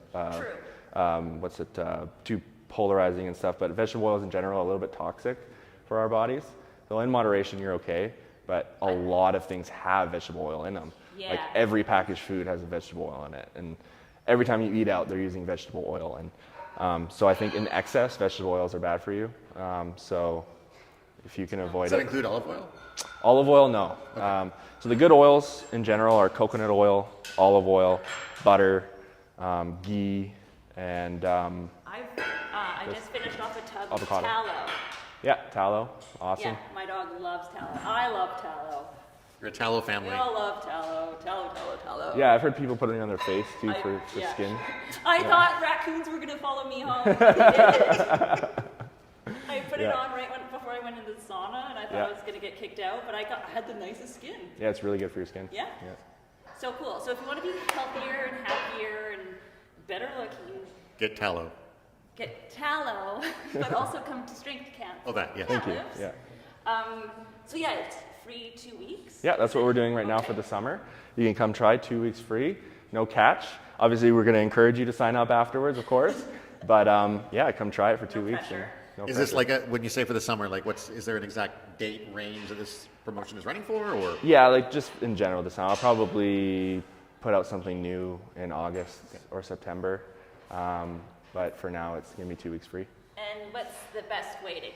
too polarizing and stuff, but vegetable oils in general are a little bit toxic for our bodies. So in moderation, you're okay, but a lot of things have vegetable oil in them. Yeah. Like every packaged food has a vegetable oil in it, and every time you eat out, they're using vegetable oil. And so I think in excess, vegetable oils are bad for you. So if you can avoid Does that it. include olive oil? Olive oil, no. Okay. So the good oils in general are coconut oil, olive oil, butter, ghee, and I just finished off a tub avocado. of tallow. yeah, tallow. Awesome. Yeah, my dog loves tallow. I love tallow. You're a tallow We family. all love tallow. Tallow. Yeah, I've heard people putting it on their face too for yeah. skin. I thought raccoons were gonna follow me home. They did. I put it Yeah. on before I went into the sauna, and I thought Yeah. I was gonna get kicked out, but I had the nicest skin. Yeah, it's really good for your skin. Yeah. So cool. So if you want to be healthier and happier and better looking, Get tallow. get tallow, but also come to strength camp. Oh, that, yeah. Thank you. Kamloops. Yeah. So yeah, it's free 2 weeks. Yeah, that's what we're doing right now for the summer. You can come try 2 weeks free, no catch. Obviously, we're going to encourage you to sign up afterwards, of course. But yeah, come try it for 2 No weeks. pressure. No Is this pressure. like when you say for the summer, like is there an exact date range that this promotion is running for, or? Yeah, like just in general this summer. I'll probably put out something new in August or September. But for now, it's going to be 2 weeks free. And what's the best way to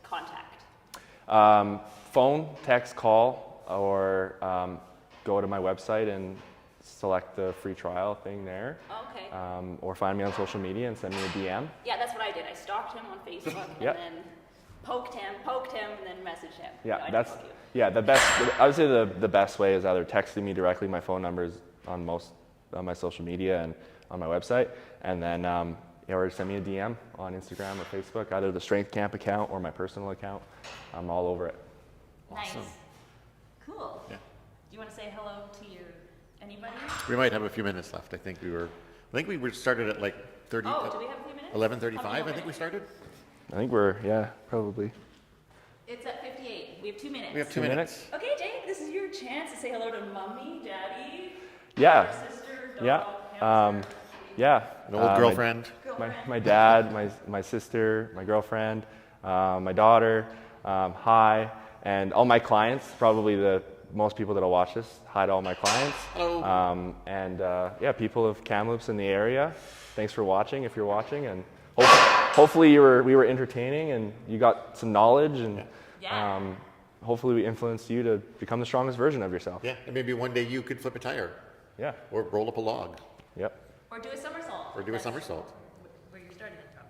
contact? Phone, text, call, or go to my website and select the free trial thing there. Okay. Or find me on social media and send me a DM. Yeah, that's what I did. I stalked him on Facebook Yep. and then poked him, and then messaged him. Yeah, No, I didn't that's poke you. the best. I would say the best way is either texting me directly. My phone number is on most my social media and on my website, and then or send me a DM on Instagram or Facebook, either the Strength Camp account or my personal account. I'm all over it. Awesome. Nice. Cool. Yeah. Do you want to say hello to anybody? We might have a few minutes left. I think we were started at like 30. Oh, do we have a few minutes? 11:35. I Okay. think we started. I think we're probably. It's at 58. We have 2 minutes. We have 2 2 minutes. Okay, Jake, this is your chance to say hello to mommy, daddy, Yeah. sister, dog, Yeah. hamster, Yeah. An old girlfriend. My dad, my sister, my girlfriend, my daughter, hi, and all my clients, probably the most people that'll watch this, hi to all my clients. Hello. And yeah, people of Kamloops in the area, thanks for watching if you're watching, and hopefully we were entertaining and you got some knowledge, and Yeah. hopefully we influenced you to become the strongest version of yourself. Yeah, and maybe one day you could flip a tire Yeah. or roll up a log Yep. Or do a somersault. or do a That's somersault. Where you're starting it from.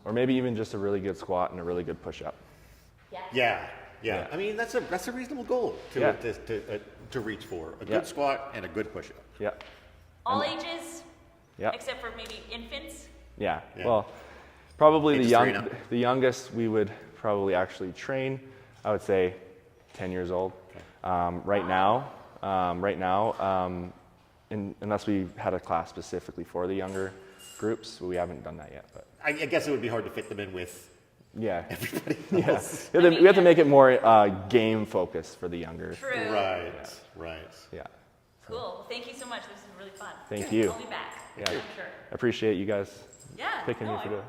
Or maybe even just a really good squat and a really good push-up. Yeah. Yeah. Yeah. I mean, that's a reasonable goal Yeah. to reach for. A good Yeah. squat and a good push-up. Yeah. All ages, Yeah. except for maybe infants. Yeah. Yeah. Well, probably Ages 3 and up. the youngest we would probably actually train, I would say 10 years old. Right now, unless we had a class specifically for the younger groups, we haven't done that yet. But I guess it would be hard to fit them in with yeah, everybody yeah. else. We have to make it more game focused for the younger. True. Right. Right. Yeah. Cool. Well, thank you so much. This is really fun. Thank you. I'll be back. Yeah. I'm sure. I appreciate you guys Yeah. picking no, me for I- the